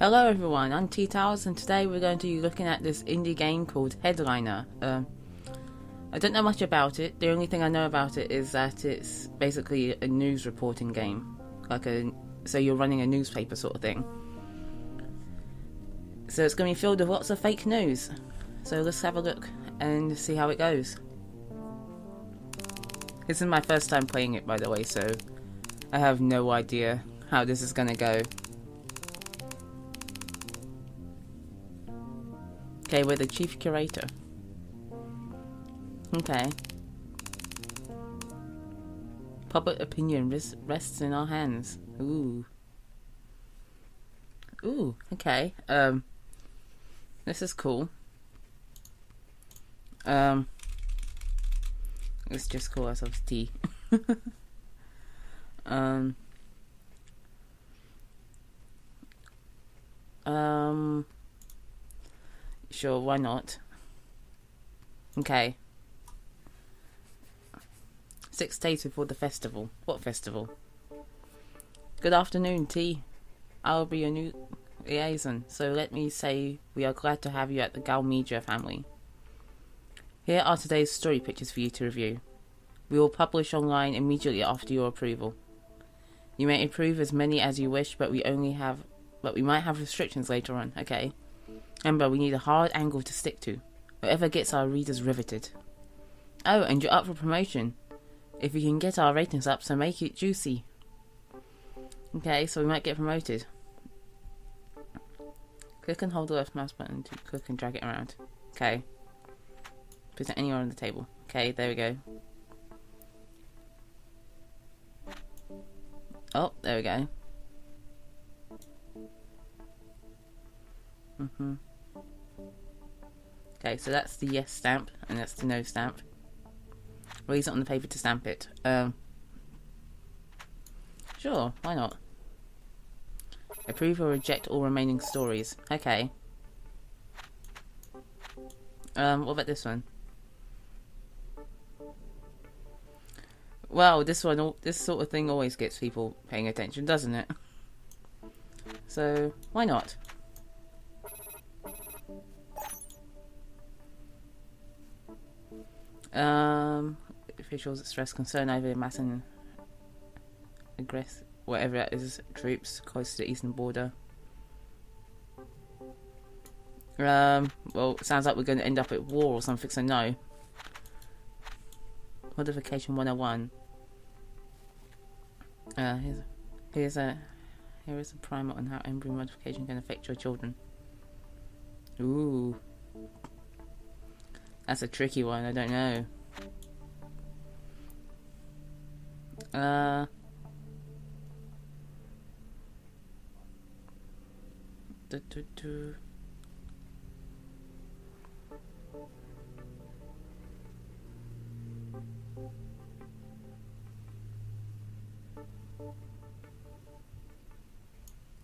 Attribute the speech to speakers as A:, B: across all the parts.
A: Hello everyone, I'm Teatowls and today we're going to be looking at this indie game called Headliner. I don't know much about it. The only thing I know about it is that it's basically a news reporting game. So you're running a newspaper sort of thing. So it's going to be filled with lots of fake news. So let's have a look and see how it goes. This is my first time playing it, by the way, so I have no idea how this is going to go. Okay, we're the chief curator. Okay. Public opinion rests in our hands. Ooh. Ooh, okay. This is cool. Let's just call ourselves T. Sure, why not? Okay. 6 days before the festival. What festival? Good afternoon, T. I'll be your new liaison, so let me say we are glad to have you at the Gal Media family. Here are today's story pictures for you to review. We will publish online immediately after your approval. You may approve as many as you wish, but we might have restrictions later on, okay? Remember, we need a hard angle to stick to. Whatever gets our readers riveted. Oh, and you're up for promotion. If we can get our ratings up, so make it juicy. Okay, so we might get promoted. Click and hold the left mouse button to click and drag it around. Okay. Put it anywhere on the table. Okay, there we go. Oh, there we go. Okay, so that's the yes stamp, and that's the no stamp. We'll use it on the paper to stamp it. Sure, why not? Approve or reject all remaining stories. Okay. What about this one? Well, this sort of thing always gets people paying attention, doesn't it? So, why not? Officials express concern over the mass and whatever that is, troops close to the eastern border. Well, it sounds like we're going to end up at war or something, so no. Modification 101. Here is a primer on how embryo modification can affect your children. Ooh. That's a tricky one, I don't know.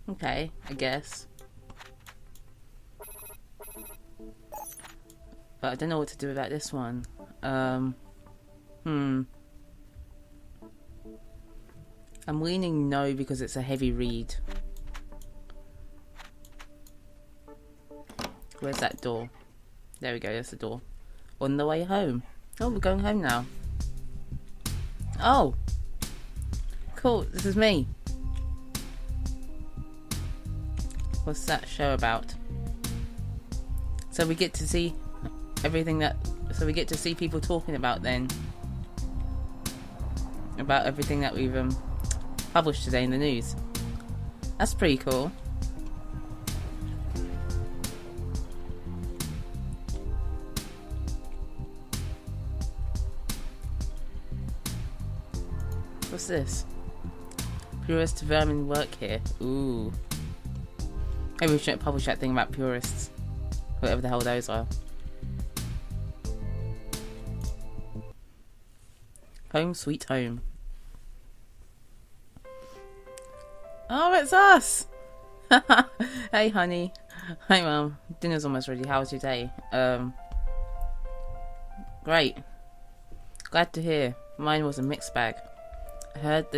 A: Okay, I guess. But I don't know what to do about this one. I'm leaning no because it's a heavy read. Where's that door? There we go, there's the door. On the way home. Oh, we're going home now. Oh! Cool, this is me. What's that show about? So we get to see so we get to see people talking about everything that we've published today in the news. That's pretty cool. What's this? Purist vermin work here. Ooh. Maybe we shouldn't publish that thing about purists. Whatever the hell those are. Home sweet home. Oh, it's us! Hey, honey. Hi, Mum. Dinner's almost ready. How was your day? Great. Glad to hear. Mine was a mixed bag. I had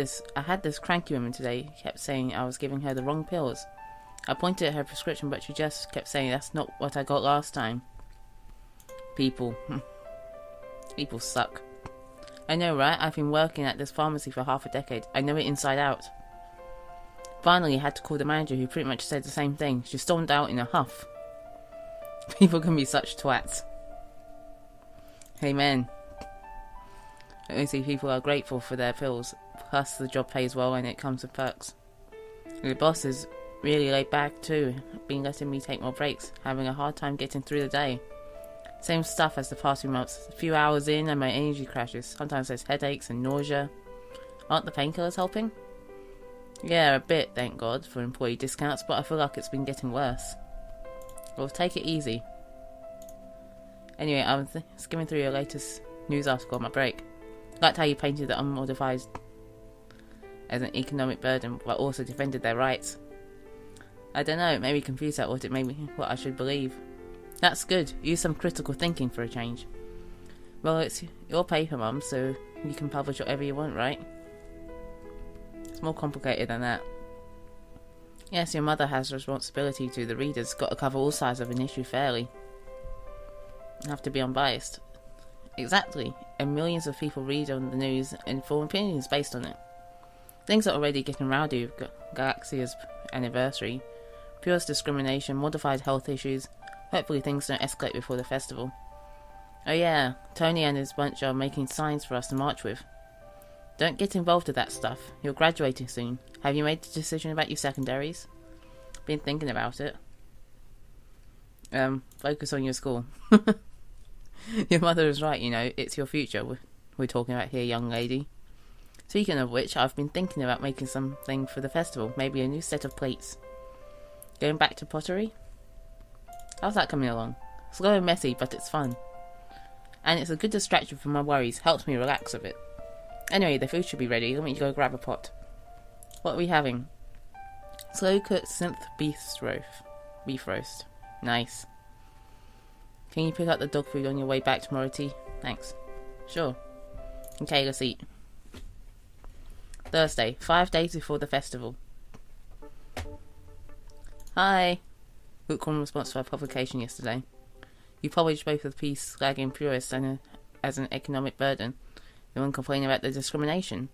A: this cranky woman today. Kept saying I was giving her the wrong pills. I pointed at her prescription, but she just kept saying, "That's not what I got last time." People. People suck. I know, right? I've been working at this pharmacy for half a decade. I know it inside out. Finally, I had to call the manager, who pretty much said the same thing. She stormed out in a huff. People can be such twats. Amen. Mostly people are grateful for their pills. Plus, the job pays well and it comes with perks. And the boss is really laid back too, been letting me take more breaks, having a hard time getting through the day. Same stuff as the past few months. A few hours in and my energy crashes. Sometimes there's headaches and nausea. Aren't the painkillers helping? Yeah, a bit, thank God, for employee discounts, but I feel like it's been getting worse. Well, take it easy. Anyway, I was skimming through your latest news article on my break. Liked how you painted the unmodified as an economic burden, but also defended their rights. I don't know, it made me confused at what it made me what I should believe. That's good. Use some critical thinking for a change. Well, it's your paper, Mum, so you can publish whatever you want, right? It's more complicated than that. Yes, your mother has responsibility to the readers. Got to cover all sides of an issue fairly. Have to be unbiased. Exactly. And millions of people read on the news and form opinions based on it. Things are already getting rowdy with Galaxia's anniversary. Purist discrimination, modified health issues. Hopefully things don't escalate before the festival. Oh yeah, Tony and his bunch are making signs for us to march with. Don't get involved with that stuff. You're graduating soon. Have you made the decision about your secondaries? Been thinking about it. Focus on your school. Your mother is right, you know, it's your future we're talking about here, young lady. Speaking of which, I've been thinking about making something for the festival, maybe a new set of plates. Going back to pottery? How's that coming along? Slow and messy, but it's fun. And it's a good distraction from my worries, helps me relax a bit. Anyway, the food should be ready, let me go grab a pot. What are we having? Slow cooked synth beef roast. Nice. Can you pick up the dog food on your way back tomorrow, T? Thanks. Sure. Okay, let's eat. Thursday, 5 days before the festival. Hi. Good common response to our publication yesterday. You published both the piece slagging Purists and as an economic burden. No one complaining about the discrimination.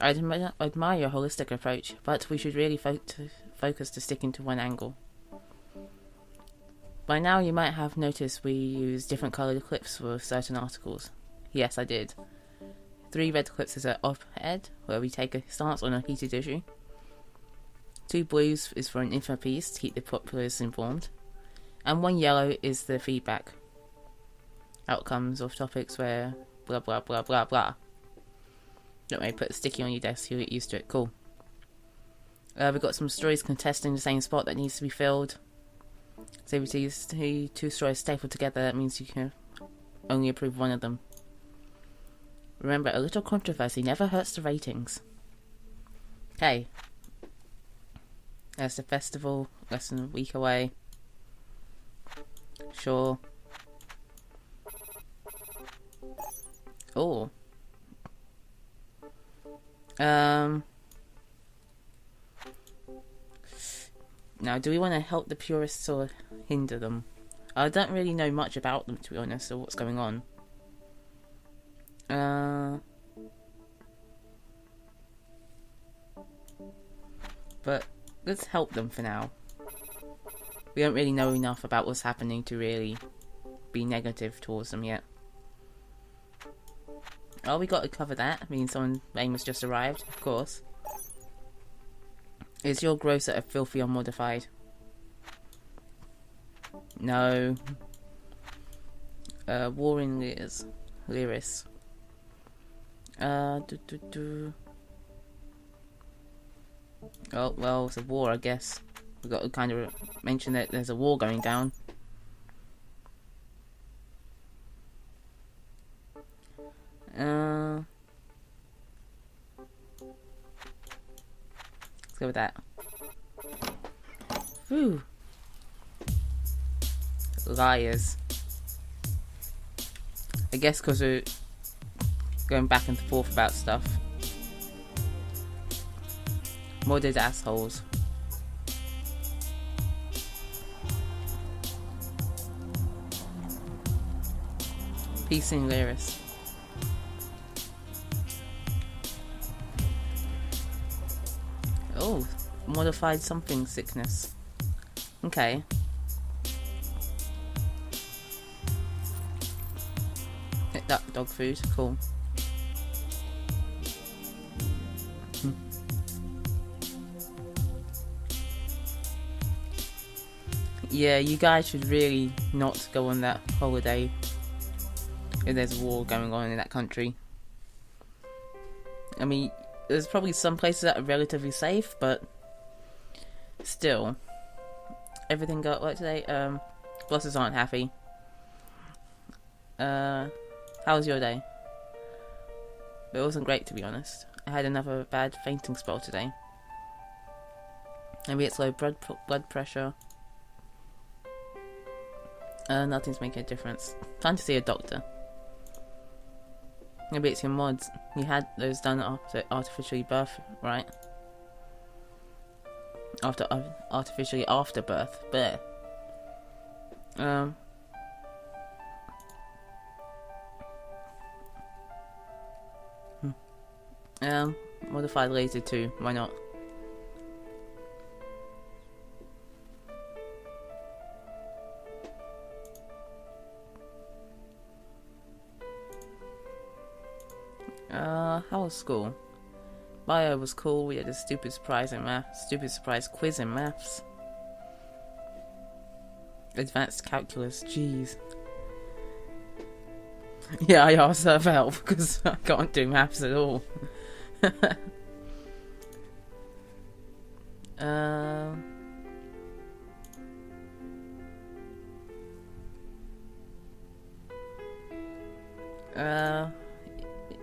A: I admire your holistic approach, but we should really focus to sticking to one angle. By now you might have noticed we use different coloured clips for certain articles. Yes, I did. 3 red clips is an op-ed, where we take a stance on a heated issue. 2 blues is for an info piece to keep the populace informed. And 1 yellow is the feedback. Outcomes of topics where blah blah blah blah blah. Don't worry, put a sticky on your desk, you'll get used to it. Cool. We've got some stories contesting the same spot that needs to be filled. So if you see 2 stories stapled together, that means you can only approve 1 of them. Remember, a little controversy never hurts the ratings. Okay. There's the festival, less than a week away. Sure. Oh. Now, do we want to help the Purists or hinder them? I don't really know much about them, to be honest, or what's going on. But let's help them for now. We don't really know enough about what's happening to really be negative towards them yet. Oh, we got to cover that. I mean, someone famous just arrived, of course. Is your grocer a filthy unmodified? No. Warring Lyris. Oh, well, it's a war, I guess. We've got to kind of mention that there's a war going down. Let's go with that. Whew. Liars. I guess because we're going back and forth about stuff. Modded assholes. Peace in Lyris. Oh, modified something sickness. Okay. Hit that dog food. Cool. Yeah, you guys should really not go on that holiday if there's a war going on in that country. I mean, there's probably some places that are relatively safe, but still. Everything got right today? Bosses aren't happy. How was your day? It wasn't great, to be honest. I had another bad fainting spell today. Maybe it's low blood pressure. Nothing's making a difference. Time to see a doctor. Maybe it's your mods. You had those done after artificially birth, right? Artificially after birth. But modified laser too. Why not? How was school? Bio was cool. We had a stupid surprise quiz in maths. Advanced calculus, jeez. Yeah, I asked her for help because I can't do maths at all.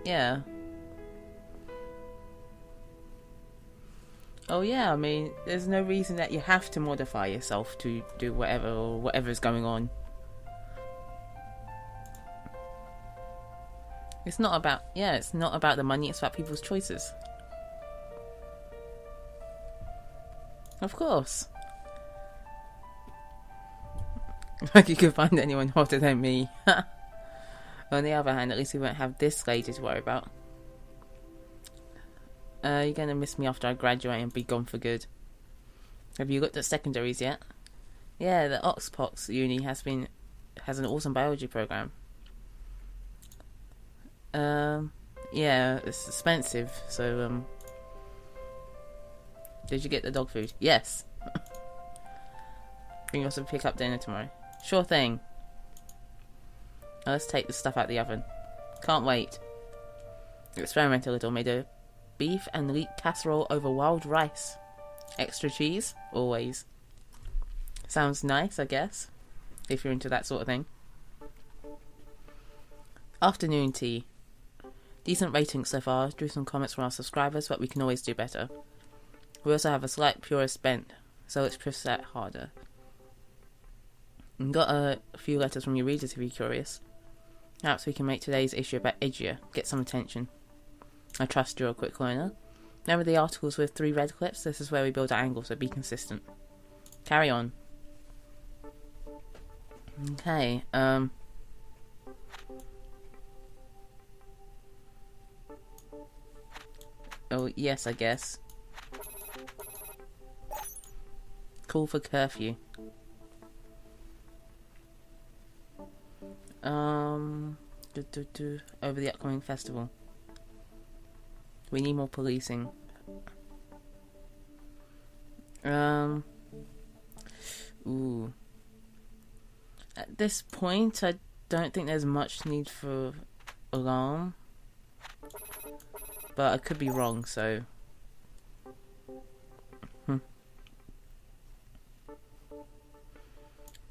A: Yeah. Oh yeah, I mean, there's no reason that you have to modify yourself to do whatever or whatever's going on. It's not about the money, it's about people's choices. Of course. Like you could find anyone hotter than me. On the other hand, at least we won't have this lady to worry about. You're gonna miss me after I graduate and be gone for good. Have you looked at secondaries yet? Yeah, the Oxpox uni has an awesome biology program. Yeah, it's expensive, so did you get the dog food? Yes. Can you also pick up dinner tomorrow? Sure thing. Now let's take the stuff out the oven. Can't wait. Experiment a little. Made a beef and leek casserole over wild rice. Extra cheese? Always. Sounds nice, I guess. If you're into that sort of thing. Afternoon tea. Decent ratings so far. Drew some comments from our subscribers, but we can always do better. We also have a slight purist bent, so let's push that harder. Got a few letters from your readers if you're curious. Perhaps we can make today's issue a bit edgier, get some attention. I trust you're a quick learner. Remember the articles with 3 red clips? This is where we build our angle, so be consistent. Carry on. Okay, oh, yes, I guess. Call for curfew. Over the upcoming festival. We need more policing. Ooh. At this point, I don't think there's much need for alarm. But I could be wrong, so...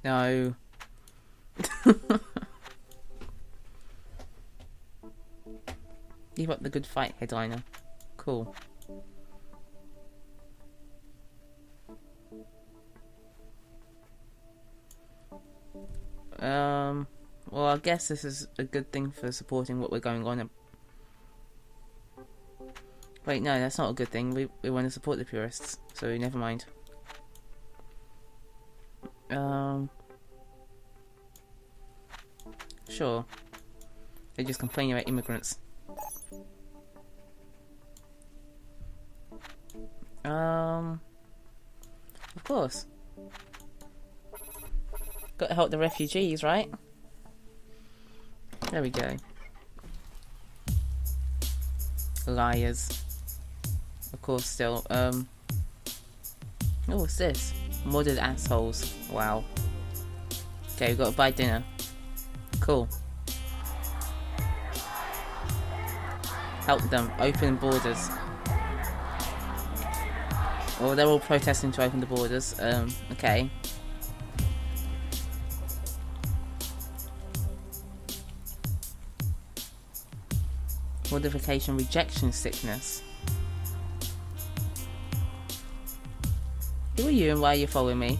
A: No. Keep up the good fight, headliner. Cool. Well, I guess this is a good thing for supporting what we're going on. Wait, no, that's not a good thing. We want to support the purists, so never mind. Sure. They're just complaining about immigrants. Of course. Got to help the refugees, right? There we go. Liars. Of course, still. Oh, what's this? Modded assholes. Wow. Okay, we've got to buy dinner. Cool. Help them. Open borders. Well, they're all protesting to open the borders. Okay. Modification rejection sickness. Who are you and why are you following me?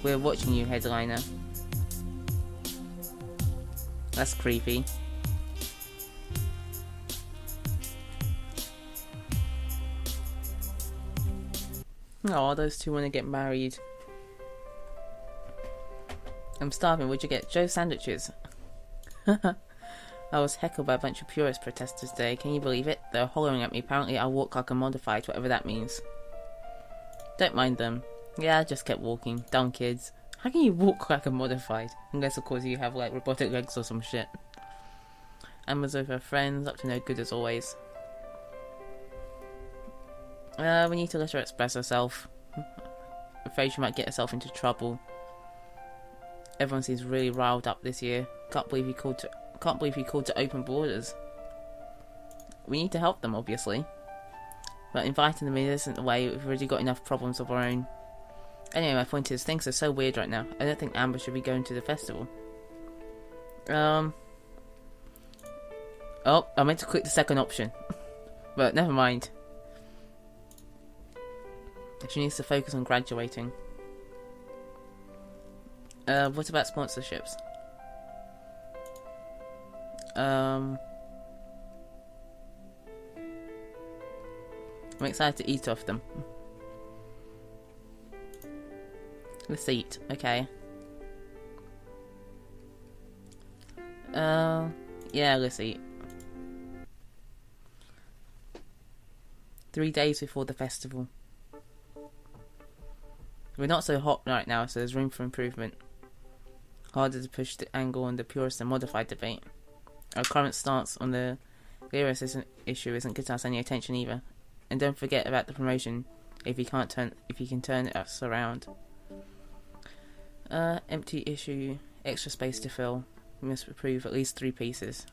A: We're watching you, headliner. That's creepy. Oh, those two want to get married. I'm starving. What'd you get? Joe sandwiches. I was heckled by a bunch of purist protesters today. Can you believe it? They're hollering at me. Apparently I walk like a modified, whatever that means. Don't mind them. Yeah, I just kept walking. Dumb kids. How can you walk like a modified? Unless, of course, you have, like, robotic legs or some shit. Emma's with her friends, up to no good as always. We need to let her express herself. Afraid she might get herself into trouble. Everyone seems really riled up this year. Can't believe he called to open borders. We need to help them, obviously. But inviting them in isn't the way. We've already got enough problems of our own. Anyway, my point is, things are so weird right now. I don't think Amber should be going to the festival. Oh, I meant to click the second option. But never mind. She needs to focus on graduating. What about sponsorships? I'm excited to eat off them. Let's eat, okay. Yeah, let's eat. 3 days before the festival. We're not so hot right now, so there's room for improvement. Harder to push the angle on the purist and modified debate. Our current stance on the purist issue isn't getting us any attention either. And don't forget about the promotion if you can turn us around. Empty issue, extra space to fill. We must approve at least 3 pieces.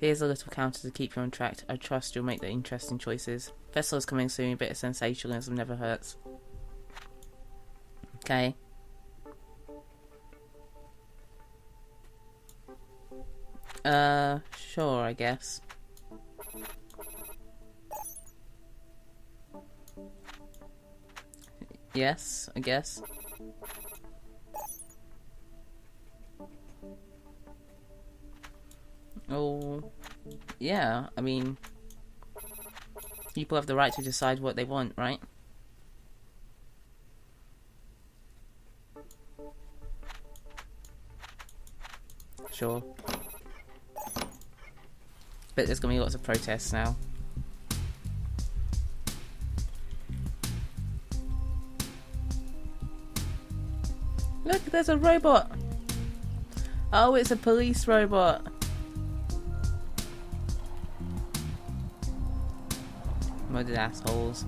A: Here's a little counter to keep you on track. I trust you'll make the interesting choices. Festival's coming soon, a bit of sensationalism never hurts. Okay. Sure, I guess. Yes, I guess. Oh, yeah, I mean, people have the right to decide what they want, right? Sure. But there's gonna be lots of protests now. Look, there's a robot! Oh, it's a police robot! Modded assholes.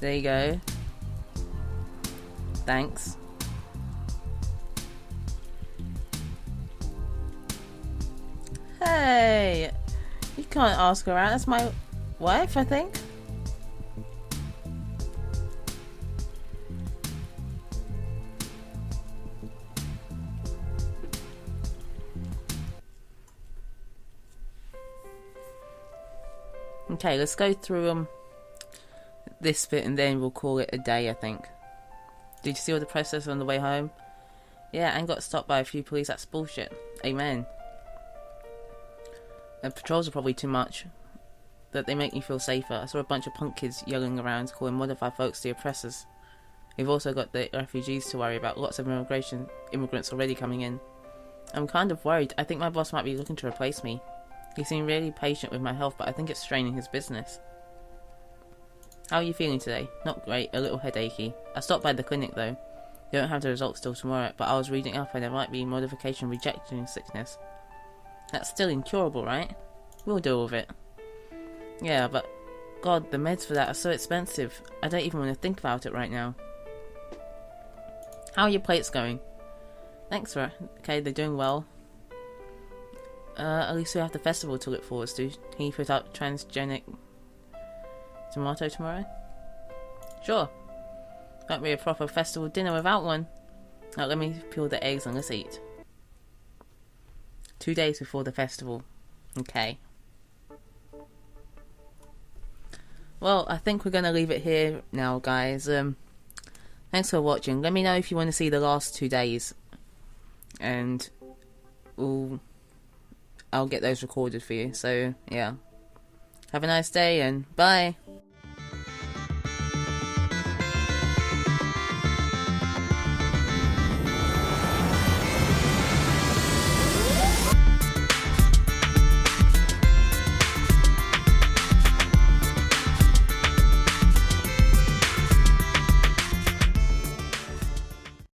A: There you go. Thanks. Hey! You can't ask her out. That's my wife, I think. Okay, let's go through this bit and then we'll call it a day, I think. Did you see all the process on the way home? Yeah, and got stopped by a few police. That's bullshit. Amen. And patrols are probably too much. that they make me feel safer. I saw a bunch of punk kids yelling around, calling modified folks the oppressors. We've also got the refugees to worry about, lots of immigrants already coming in. I'm kind of worried. I think my boss might be looking to replace me. He seemed really patient with my health, but I think it's straining his business. How are you feeling today? Not great, a little headachy. I stopped by the clinic though. They don't have the results till tomorrow, but I was reading up and there might be modification rejection sickness. That's still incurable, right? We'll deal with it. Yeah, but God, the meds for that are so expensive. I don't even want to think about it right now. How are your plates going? Thanks for... Okay, they're doing well. At least we have the festival to look forward to. Can you put up transgenic tomato tomorrow? Sure. Won't be a proper festival dinner without one. Now let me peel the eggs and let's eat. 2 days before the festival. Okay. Well, I think we're going to leave it here now, guys. Thanks for watching. Let me know if you want to see the last 2 days. And I'll get those recorded for you. So, yeah. Have a nice day and bye.